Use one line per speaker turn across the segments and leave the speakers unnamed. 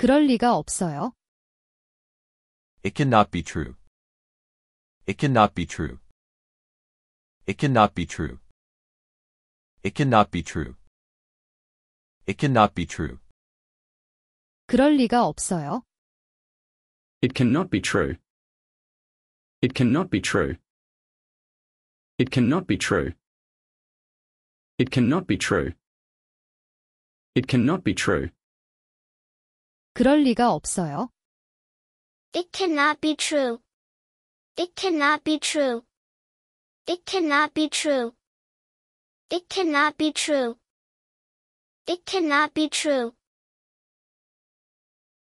그럴 리가 없어요.
It cannot be true. It cannot be true. It cannot be true. It cannot be true. It cannot be true.
그럴 리가 없어요.
It cannot be true. It cannot be true. It cannot be true. It cannot be true. It cannot be true.
그럴 리가 없어요.
It cannot be true. It cannot be true. It cannot be true. It cannot be true. It cannot be true.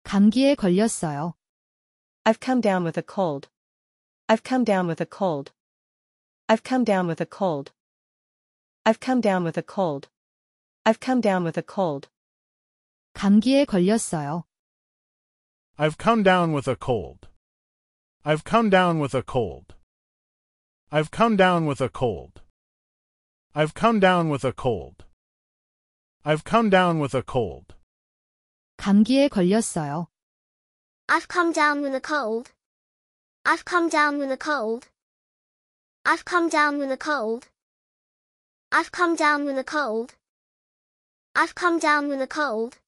감기에 걸렸어요.
I've come down with a cold. I've come down with a cold. I've come down with a cold. I've come down with a cold. I've come down with a cold.
감기에 걸렸어요.
I've come down with a cold. I've come down with a cold. I've come down with a cold. I've come down with a cold. I've come down with a cold.
감기에 걸렸어요.
I've come down with a cold. I've come down with a cold. I've come down with a cold. I've come down with a cold. I've come down with a cold.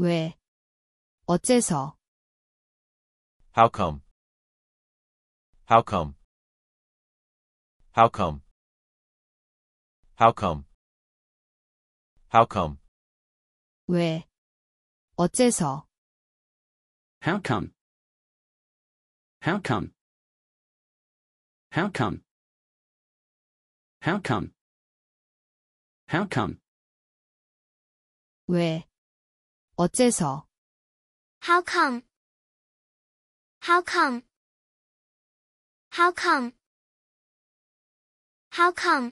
왜? 어째서?
How come? How come? How come? How come? How come?
왜? 어째서?
How come? How come? How come? How come? How come?
왜? 어째서?
How come? How come? How come? How come?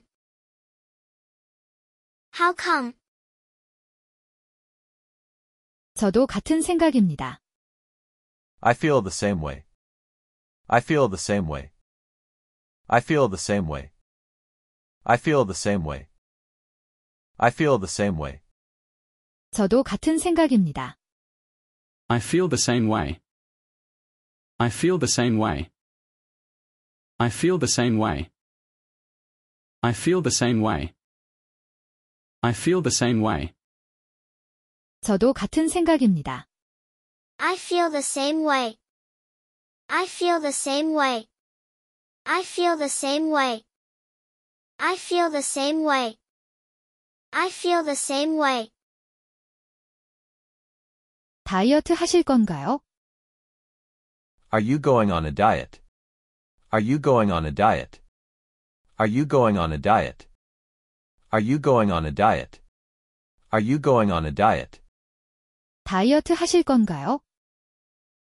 How come?
저도 같은 생각입니다.
I feel the same way. I feel the same way. I feel the same way. I feel the same way. I feel the same way.
저도 같은 생각입니다.
I feel the same way. I feel the same way. I feel the same way. I feel the same way. I feel the same way.
저도 같은 생각입니다.
I feel the same way. I feel the same way. I feel the same way. I feel the same way. I feel the same way.
다이어트 하실 건가요?
Are you going on a diet? Are you going on a diet? Are you going on a diet? Are you going on a diet? Are you going on a diet?
다이어트 하실 건가요?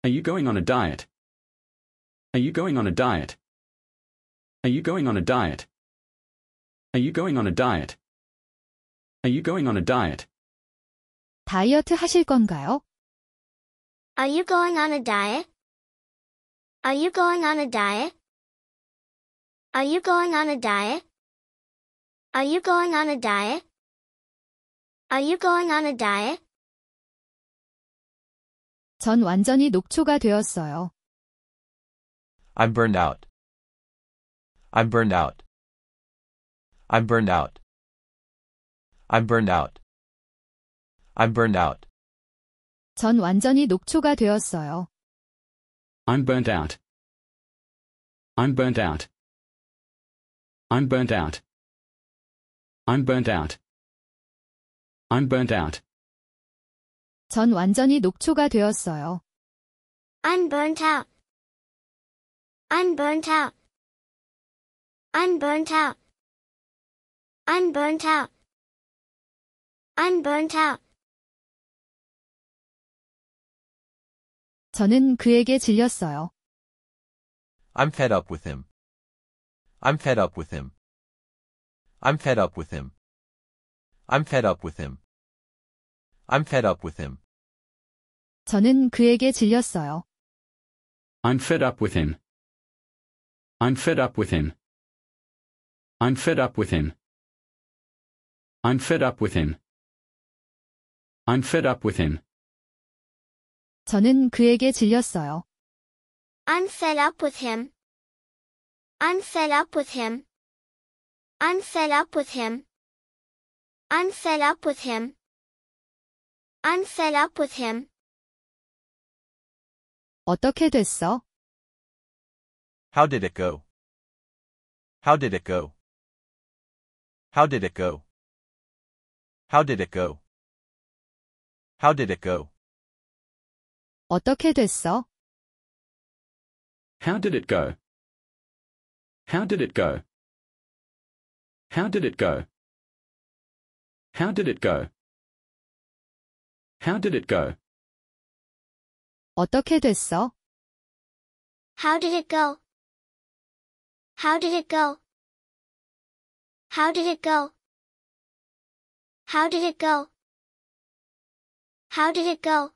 Are you going on a diet? Are you going on a diet? Are you going on a diet? Are you going on a diet? Are you going on a diet?
다이어트 하실 건가요?
Are you going on a diet? Are you going on a diet? Are you going on a diet? Are you going on a diet? Are you going on a diet?
전 완전히 녹초가 되었어요.
I'm burned out. I'm burned out. I'm burned out. I'm burned out. I'm burned out.
전 완전히 녹초가 되었어요.
I'm burnt out. I'm burnt out. I'm burnt out. I'm burnt out. I'm burnt out.
전 완전히 녹초가 되었어요.
I'm burnt out. I'm burnt out. I'm burnt out. I'm burnt out. I'm burnt out.
저는 그에게 질렸어요.
I'm fed up with him. I'm fed up with him. I'm fed up with him. I'm fed up with him. I'm fed up with him.
저는 그에게 질렸어요.
I'm fed up with him. I'm fed up with him. I'm fed up with him. I'm fed up with him. I'm fed up with him.
저는 그에게 질렸어요.
I'm fed up with him. I'm fed up with him. I'm fed up with him. I'm fed up with him. I'm fed up with him.
어떻게 됐어?
How did it go? How did it go? How did it go? How did it go? How did it go?
어떻게 됐어?
How did it go? How did it go? How did it go? How did it go? How did it go?
어떻게 됐어?
How did it go? How did it go? How did it go? How did it go? How did it go?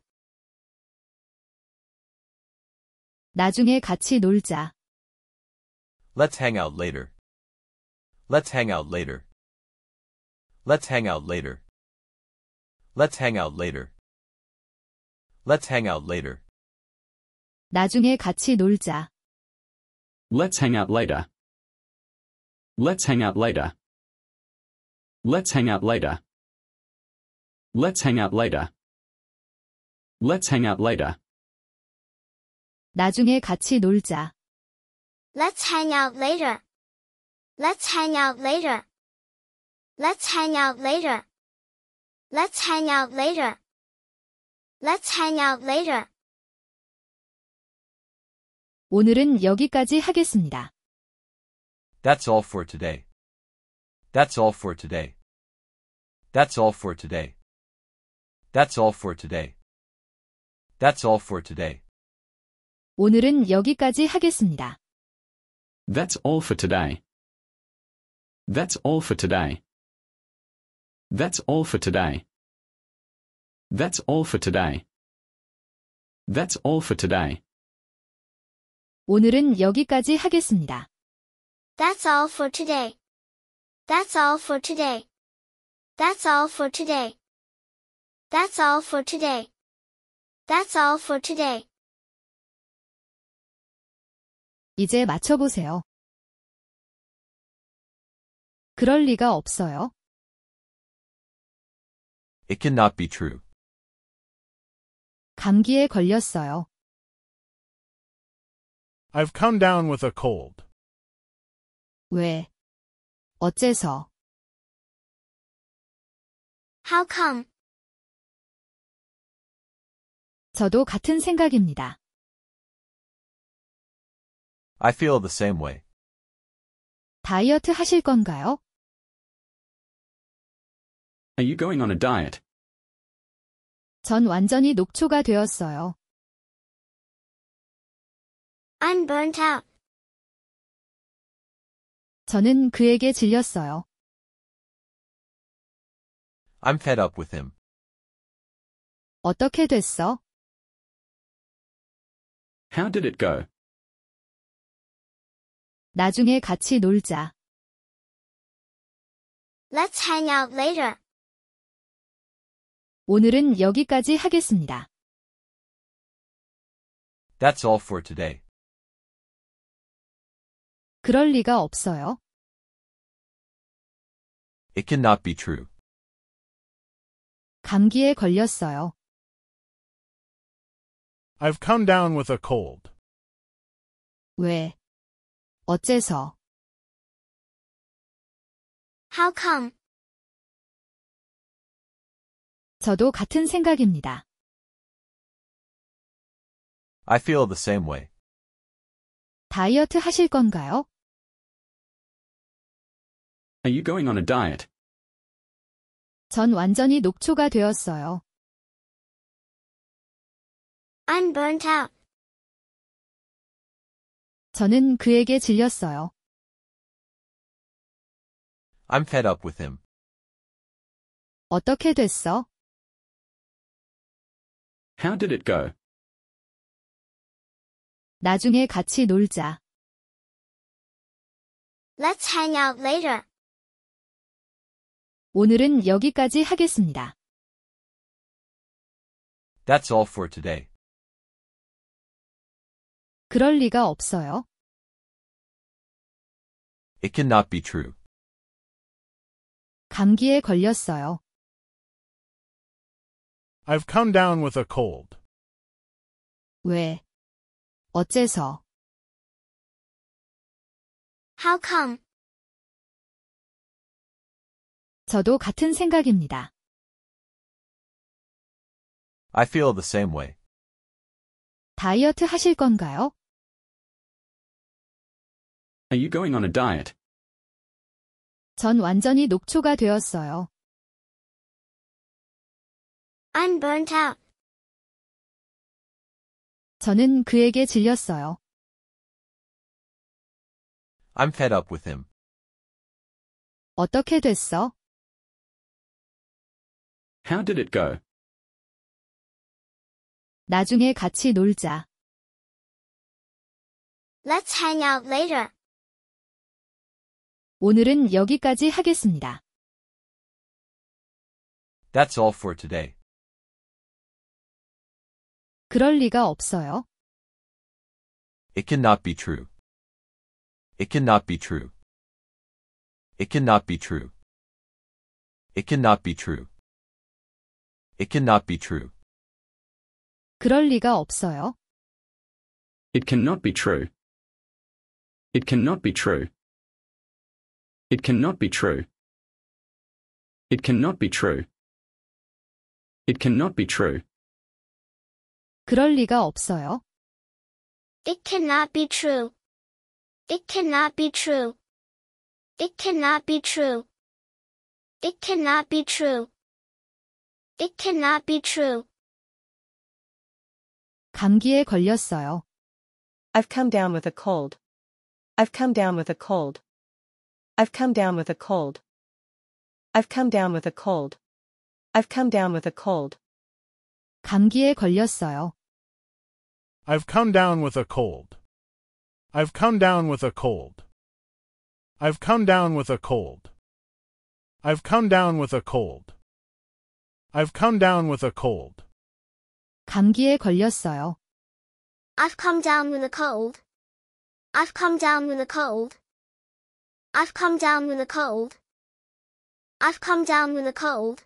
나중에 같이 놀자.
Let's hang out later. Let's hang out later. Let's hang out later. Let's hang out later. Let's hang out later.
나중에 같이 놀자.
Let's hang out later. Let's hang out later. Let's hang out later. Let's hang out later. Let's hang out later.
나중에 같이 놀자.
Let's hang out later. Let's hang out later. Let's hang out later. Let's hang out later. Let's hang out later.
오늘은 여기까지 하겠습니다.
That's all for today. That's all for today. That's all for today. That's all for today. That's all for today.
오늘은 여기까지 하겠습니다.
That's all for today. That's all for today. That's all for today. That's all for today. That's all for today.
오늘은 여기까지 하겠습니다.
That's all for today. That's all for today. That's all for today. That's all for today. That's all for today.
이제 맞춰보세요. 그럴 리가 없어요.
It cannot be true.
감기에 걸렸어요.
I've come down with a cold.
왜? 어째서?
How come?
저도 같은 생각입니다.
I feel the same way.
다이어트 하실 건가요?
Are you going on a diet?
전 완전히 녹초가 되었어요.
I'm burnt out.
저는 그에게 질렸어요.
I'm fed up with him.
어떻게 됐어?
How did it go?
나중에 같이 놀자.
Let's hang out later.
오늘은 여기까지 하겠습니다.
That's all for today.
그럴 리가 없어요.
It cannot be true.
감기에 걸렸어요.
I've come down with a cold.
왜? 어째서?
How come?
저도 같은 생각입니다.
I feel the same way.
다이어트 하실 건가요?
Are you going on a diet?
전 완전히 녹초가 되었어요.
I'm burnt out.
저는 그에게 질렸어요.
I'm fed up with him.
어떻게 됐어?
How did it go?
나중에 같이 놀자.
Let's hang out later.
오늘은 여기까지 하겠습니다.
That's all for today.
그럴 리가 없어요.
It cannot be true.
감기에 걸렸어요.
I've come down with a cold.
왜? 어째서?
How come?
저도 같은 생각입니다.
I feel the same way.
다이어트 하실 건가요?
Are you going on a diet?
전 완전히 녹초가 되었어요.
I'm burnt out.
저는 그에게 질렸어요.
I'm fed up with him.
어떻게 됐어?
How did it go?
나중에 같이 놀자.
Let's hang out later.
오늘은 여기까지 하겠습니다.
That's all for today.
그럴 리가 없어요.
It cannot be true. It cannot be true. It cannot be true. It cannot be true. It cannot be true.
그럴 리가 없어요.
It cannot be true. It cannot be true. It cannot be true. It cannot be true. It cannot be true.
그럴 리가 없어요.
It cannot be true. It cannot be true. It cannot be true. It cannot be true. It cannot be true.
감기에 걸렸어요.
I've come down with a cold. I've come down with a cold. I've come down with a cold. I've come down with a cold. I've come down with a cold.
감기에 걸렸어요.
I've come down with a cold. I've come down with a cold. I've come down with a cold. I've come down with a cold. I've come down with a cold.
감기에 걸렸어요.
I've come down with a cold. I've come down with a cold. I've come down with a cold. I've come down with a cold.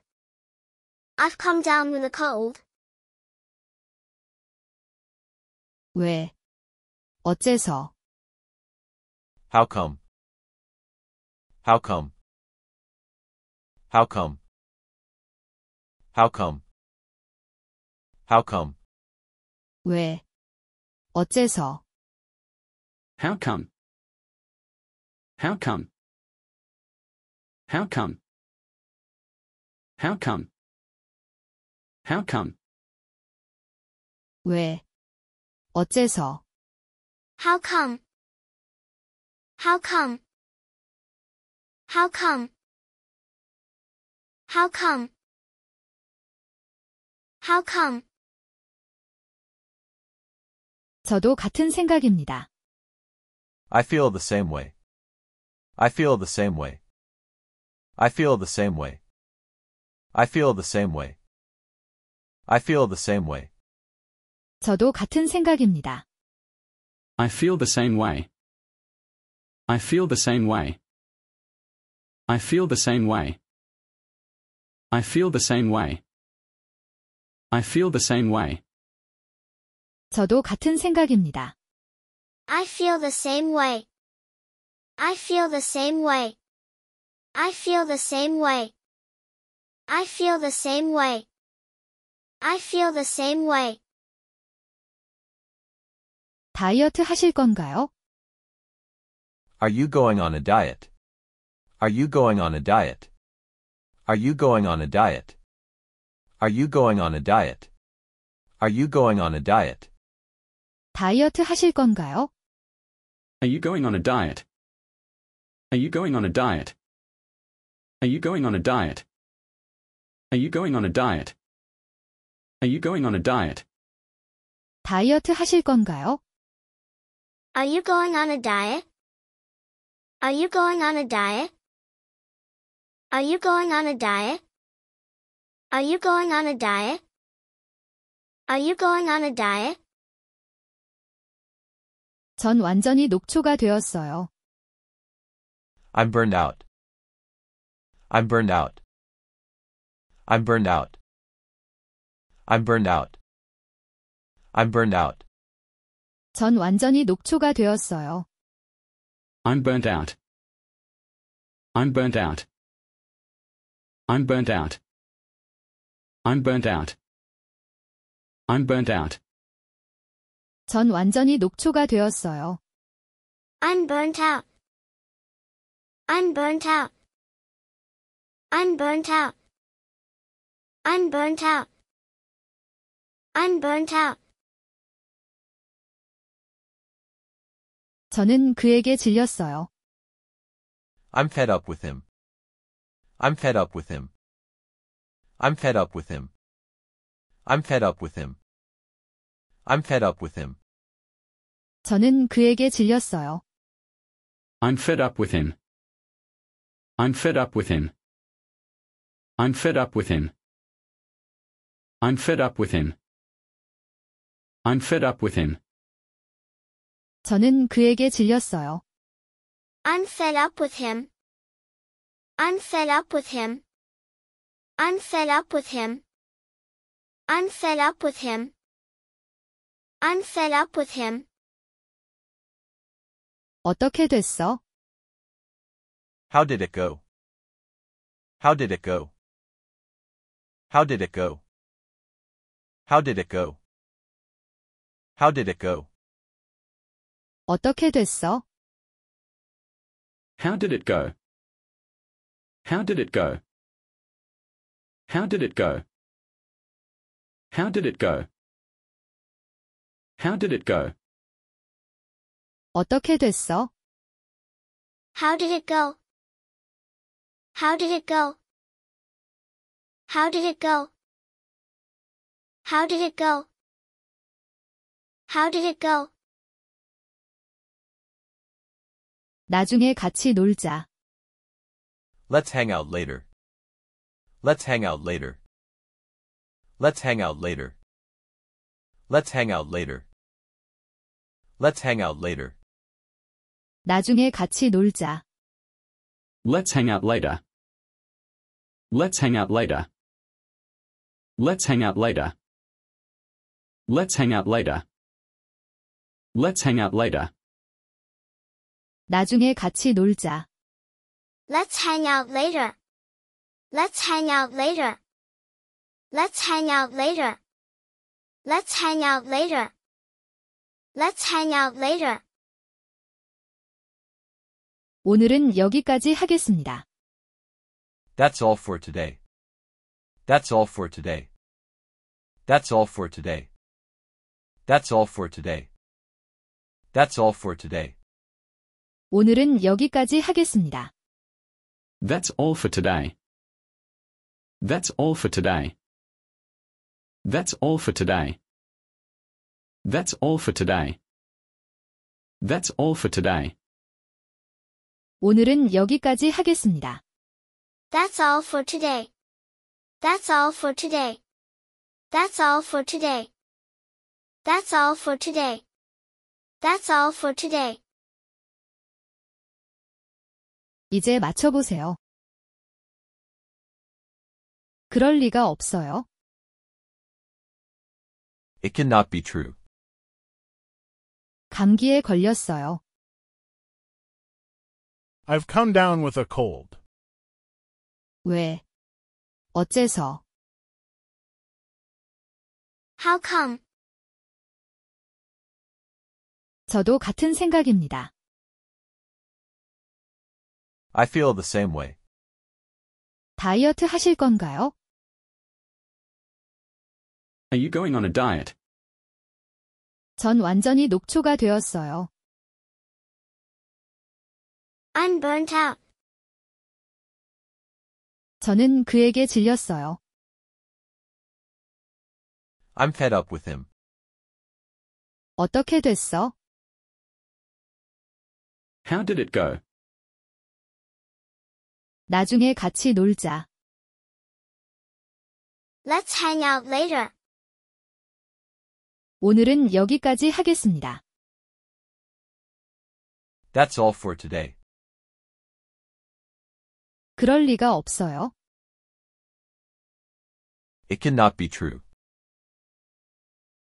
I've come down with a cold.
왜? 어째서?
How come? How come? How come? How come? How come?
왜? 어째서?
How come? How come? How come? How come? How come?
왜? 어째서?
How come? How come? How come? How come? How come?
저도 같은 생각입니다.
I feel the same way. I feel the same way. I feel the same way. I feel the same way. I feel the same way.
저도 같은 생각입니다.
I feel the same way. I feel the same way. I feel the same way. I feel the same way. I feel the same way.
저도 같은 생각입니다.
I feel the same way. I feel the same way. I feel the same way. I feel the same way. I feel the same way.
다이어트 하실 건가요?
Are you going on a diet? Are you going on a diet? Are you going on a diet? Are you going on a diet? Are you going on a diet?
다이어트 하실 건가요?
Are you going on a diet? Are you going on a diet? Are you going on a diet? Are you going on a diet? Are you going on a diet?
다이어트 하실 건가요?
Are you going on a diet? Are you going on a diet? Are you going on a diet? Are you going on a diet? Are you going on a diet?
전 완전히 녹초가 되었어요.
I'm burned out. I'm burned out. I'm burned out. I'm burned out. I'm burned out.
전 완전히 녹초가 되었어요.
I'm burnt out. I'm burnt out. I'm burnt out. I'm burnt out. I'm burnt out.
전 완전히 녹초가 되었어요.
I'm burnt out. I'm burnt out. I'm burnt out. I'm burnt out. I'm burnt out.
저는 그에게 질렸어요.
I'm fed up with him. I'm fed up with him. I'm fed up with him. I'm fed up with him. I'm fed up with him.
저는 그에게 질렸어요.
I'm fed up with him. I'm fed up with him. I'm fed up with him. I'm fed up with him. I'm fed up with him.
저는 그에게 질렸어요.
I'm fed up with him. I'm fed up with him. I'm fed up with him. I'm fed up with him. I'm fed up with him.
어떻게 됐어?
How did it go? How did it go? How did it go? How did it go? How did it go?
어떻게 됐어?
How did it go? How did it go? How did it go? How did it go? How did it go?
어떻게 됐어?
How did it go? How did it go? How did it go? How did it go? How did it go?
나중에 같이 놀자.
Let's hang out later. Let's hang out later. Let's hang out later. Let's hang out later. Let's hang out later.
나중에 같이 놀자.
Let's hang out later. Let's hang out later. Let's hang out later. Let's hang out later. Let's hang out later.
나중에 같이 놀자.
Let's hang out later. Let's hang out later. Let's hang out later. Let's hang out later. Let's hang out later.
오늘은 여기까지 하겠습니다.
That's all for today. That's all for today. That's all for today. That's all for today. That's all for today.
오늘은 여기까지 하겠습니다.
That's all for today. That's all for today. That's all for today. That's all for today. That's all for today.
오늘은 여기까지 하겠습니다.
That's all for today. That's all for today. That's all for today. That's all for today. That's all for today.
이제 맞춰보세요. 그럴 리가 없어요.
It cannot be true.
감기에 걸렸어요.
I've come down with a cold.
왜? 어째서?
How come?
저도 같은 생각입니다.
I feel the same way.
다이어트 하실 건가요?
Are you going on a diet?
전 완전히 녹초가 되었어요.
I'm burnt out.
저는 그에게 질렸어요.
I'm fed up with him.
어떻게 됐어?
How did it go?
나중에 같이 놀자.
Let's hang out later.
오늘은 여기까지 하겠습니다.
That's all for today.
그럴 리가 없어요.
It cannot be true.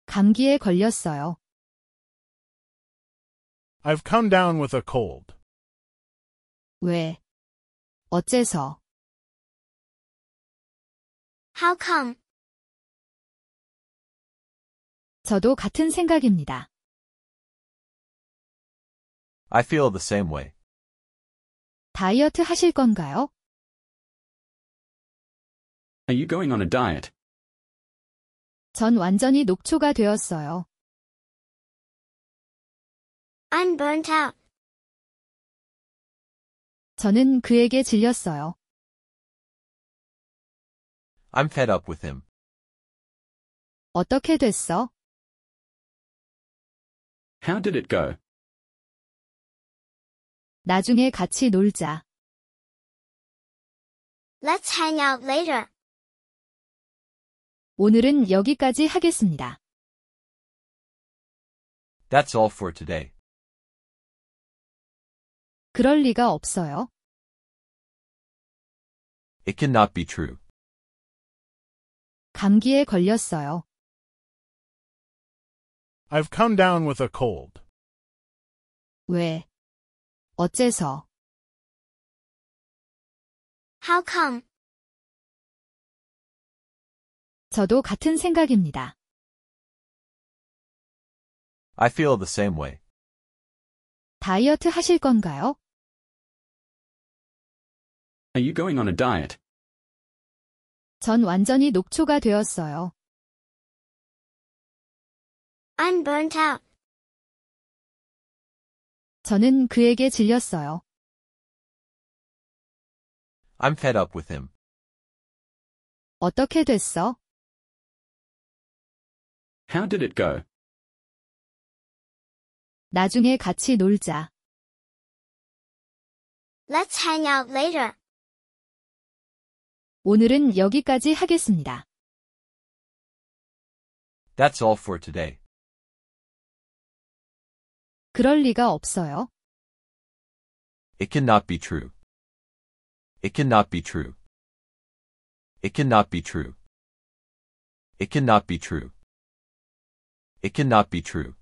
감기에 걸렸어요.
I've come down with a cold.
왜? 어째서?
How come?
저도 같은 생각입니다.
I feel the same way.
다이어트 하실 건가요?
Are you going on a diet?
전 완전히 녹초가 되었어요.
I'm burnt out.
저는 그에게 질렸어요.
I'm fed up with him.
어떻게 됐어?
How did it go?
나중에 같이 놀자.
Let's hang out later.
오늘은 여기까지 하겠습니다.
That's all for today.
그럴 리가 없어요.
It cannot be true.
감기에 걸렸어요.
I've come down with a cold.
왜? 어째서?
How come?
저도 같은 생각입니다.
I feel the same way.
다이어트 하실 건가요?
Are you going on a diet?
전 완전히 녹초가 되었어요.
I'm burnt out.
저는 그에게 질렸어요.
I'm fed up with him.
어떻게 됐어?
How did it go?
나중에 같이 놀자.
Let's hang out later.
오늘은 여기까지 하겠습니다.
That's all for today.
그럴 리가 없어요.
It cannot be true. It cannot be true. It cannot be true. It cannot be true. It cannot be true.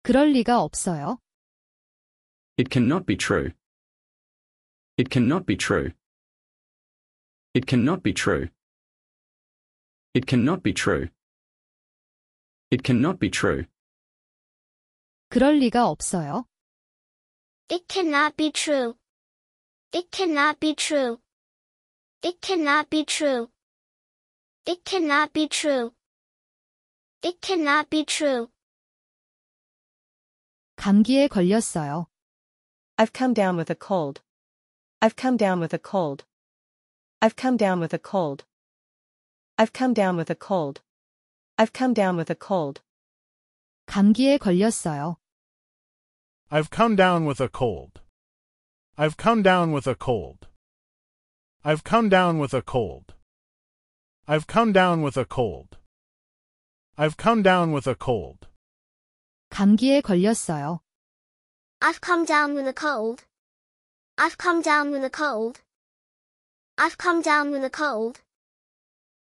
그럴 리가 없어요.
It cannot be true. It cannot be true. It cannot be true. It cannot be true. It cannot be true.
그럴 리가 없어요.
It cannot be true. It cannot be true. It cannot be true. It cannot be true. It cannot be true.
감기에 걸렸어요.
I've come down with a cold. I've come down with a cold. I've come down with a cold. I've come down with a cold. I've come down with a cold.
감기에 걸렸어요.
I've come down with a cold. I've come down with a cold. I've come down with a cold. I've come down with a cold. I've come down with a cold.
감기에 걸렸어요.
I've come down with a cold. I've come down with a cold. I've come down with a cold.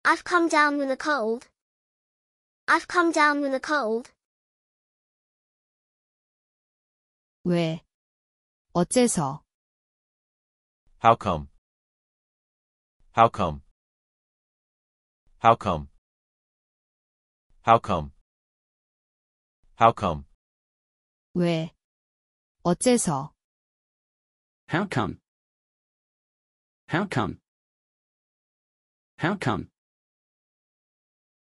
I've come down with a cold. I've come down with a cold.
왜? 어째서?
How come? How come? How come? How come? How come?
왜? 어째서?
How come? How come? How come?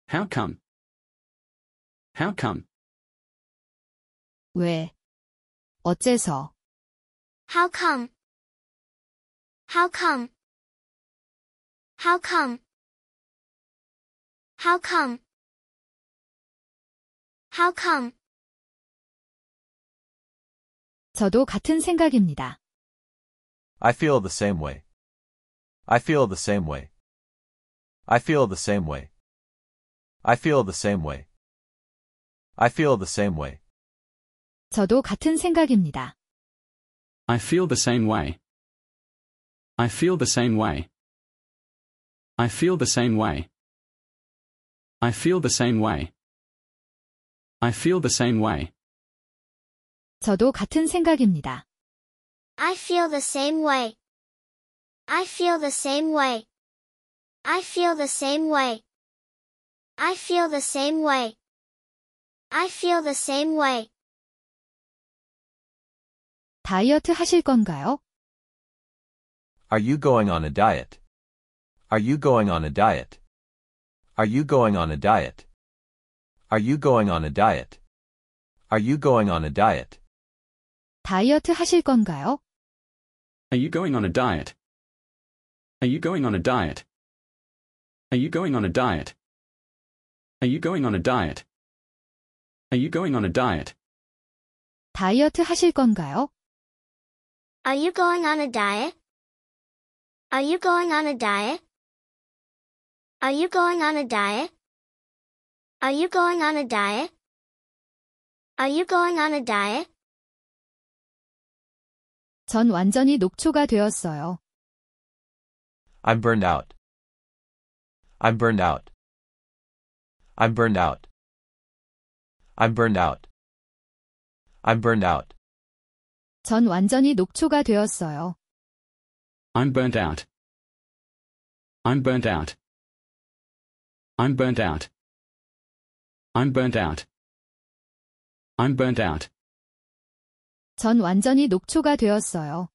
How come? How come?
왜? 어째서?
How come? How come? How come? How come? How come?
저도 같은 생각입니다.
I feel the same way. I feel the same way. I feel the same way. I feel the same way. I feel the same way.
저도 같은 생각입니다.
I feel the same way. I feel the same way. I feel the same way. I feel the same way. I feel the same way.
저도 같은 생각입니다.
I feel the same way. I feel the same way. I feel the same way. I feel the same way. I feel the same way.
다이어트 하실 건가요?
Are you going on a diet? Are you going on a diet? Are you going on a diet? Are you going on a diet? Are you going on a diet?
다이어트 하실 건가요?
Are you going on a diet? Are you going on a diet? Are you going on a diet? Are you going on a diet? Are you going on a diet?
다이어트 하실 건가요?
Are you going on a diet? Are you going on a diet? Are you going on a diet? Are you going on a diet? Are you going on a diet?
전 완전히 녹초가 되었어요.
I'm burned out. I'm burned out. I'm burned out. I'm burned out. I'm burned out.
전 완전히 녹초가 되었어요.
I'm burnt out. I'm burnt out. I'm burnt out. I'm burnt out. I'm burnt out.
전 완전히 녹초가 되었어요.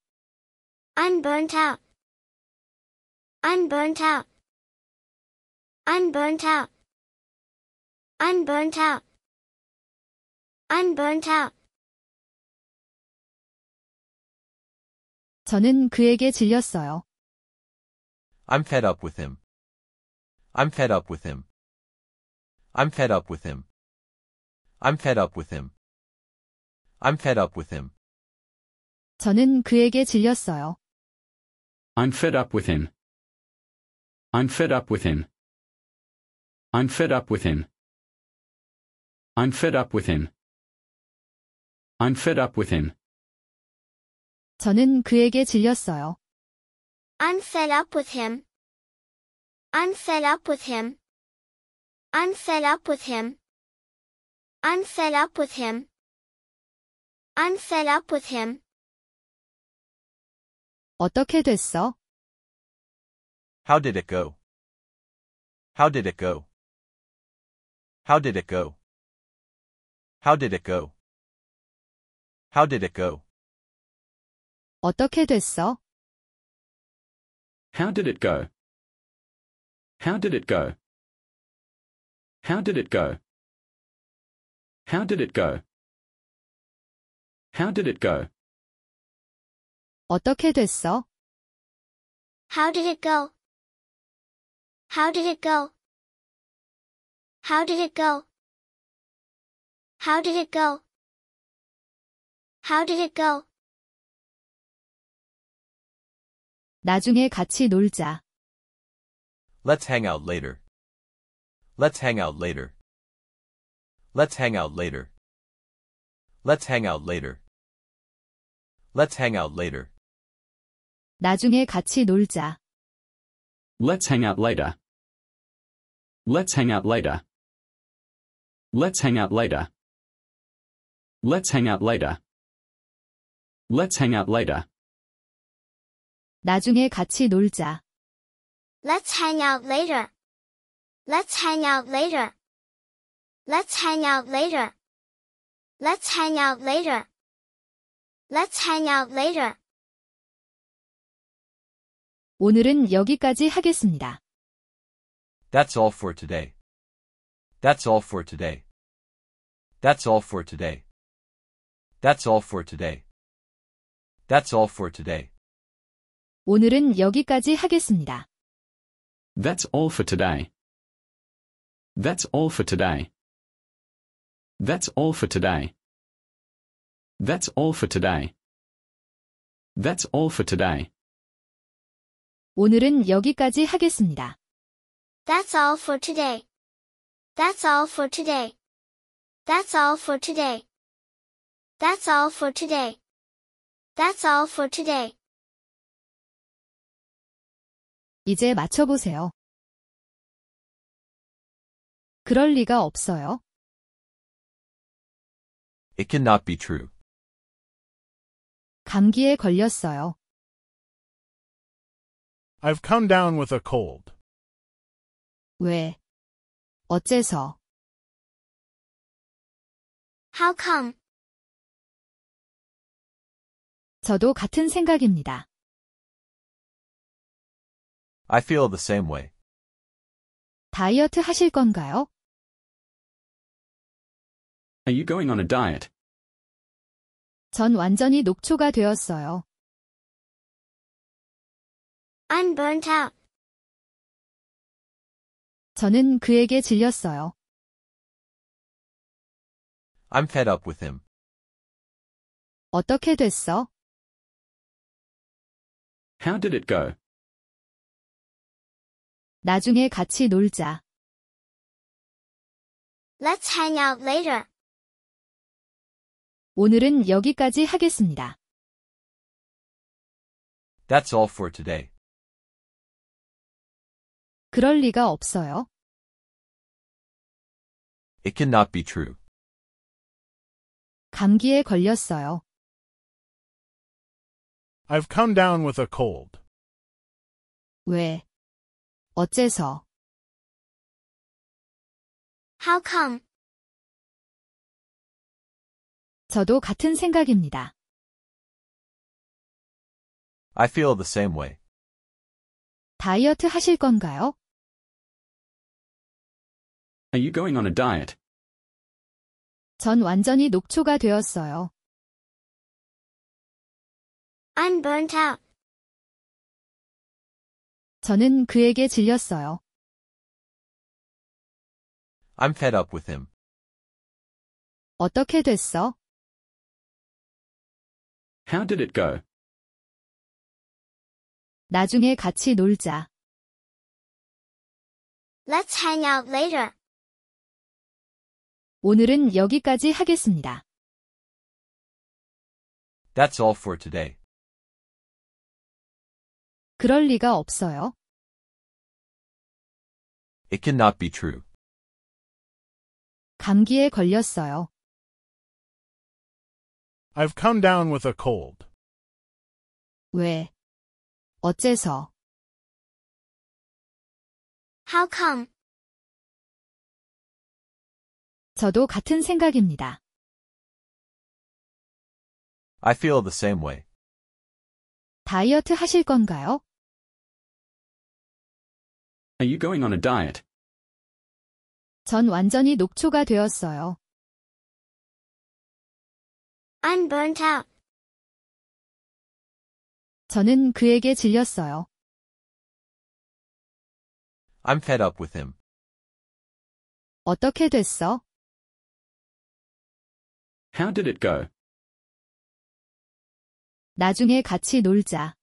I'm burnt out. I'm burnt out. I'm burnt out. I'm burnt out. I'm burnt out.
저는 그에게 질렸어요.
I'm fed up with him. I'm fed up with him. I'm fed up with him. I'm fed up with him. I'm fed up with him.
저는 그에게 질렸어요.
I'm fed up with him. I'm fed up with him. I'm fed up with him. I'm fed up with him. I'm fed up with him.
저는 그에게 질렸어요.
I'm fed up with him. I'm fed up with him. I'm fed up with him. I'm fed up with him. I'm fed up with him.
어떻게 됐어?
How did it go? How did it go? How did it go? How did it go? How did it go?
어떻게 됐어?
How did it go? How did it go? How did it go? How did it go? How did it go?
어떻게 됐어?
How did it go? How did it go? How did it go? How did it go? How did it go?
나중에 같이 놀자.
Let's hang out later. Let's hang out later. Let's hang out later. Let's hang out later. Let's hang out later.
나중에 같이 놀자.
Let's hang out later. Let's hang out later. Let's hang out later. Let's hang out later. Let's hang out later.
나중에 같이 놀자.
Let's hang out later. Let's hang out later. Let's hang out later. Let's hang out later. Let's hang out later.
오늘은 여기까지 하겠습니다.
That's all for today. That's all for today. That's all for today. That's all for today. That's all for today.
오늘은 여기까지 하겠습니다.
That's all for today. That's all for today. That's all for today. That's all for today. That's all for today.
오늘은 여기까지 하겠습니다.
That's all for today. That's all for today. That's all for today. That's all for today. That's all for today.
이제 맞춰보세요. 그럴 리가 없어요.
It cannot be true.
감기에 걸렸어요.
I've come down with a cold.
왜? 어째서?
How come?
저도 같은 생각입니다.
I feel the same way.
다이어트 하실 건가요?
Are you going on a diet?
전 완전히 녹초가 되었어요.
I'm burnt out.
저는 그에게 질렸어요.
I'm fed up with him.
어떻게 됐어?
How did it go?
나중에 같이 놀자.
Let's hang out later.
오늘은 여기까지 하겠습니다.
That's all for today.
그럴 리가 없어요.
It cannot be true.
감기에 걸렸어요.
I've come down with a cold.
왜? 어째서?
How come?
저도 같은 생각입니다.
I feel the same way.
다이어트 하실 건가요?
Are you going on a diet?
전 완전히 녹초가 되었어요.
I'm burnt out.
저는 그에게 질렸어요.
I'm fed up with him.
어떻게 됐어?
How did it go?
나중에 같이 놀자.
Let's hang out later.
오늘은 여기까지 하겠습니다.
That's all for today.
그럴 리가 없어요.
It cannot be true.
감기에 걸렸어요.
I've come down with a cold.
왜? 어째서?
How come?
저도 같은 생각입니다.
I feel the same way.
다이어트 하실 건가요?
Are you going on a diet?
전 완전히 녹초가 되었어요.
I'm burnt out.
저는 그에게 질렸어요.
I'm fed up with him.
어떻게 됐어?
How did it go?
나중에 같이 놀자.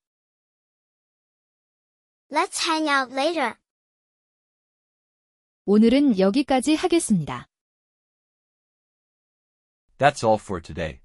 Let's hang out later.
오늘은 여기까지 하겠습니다.
That's all for today.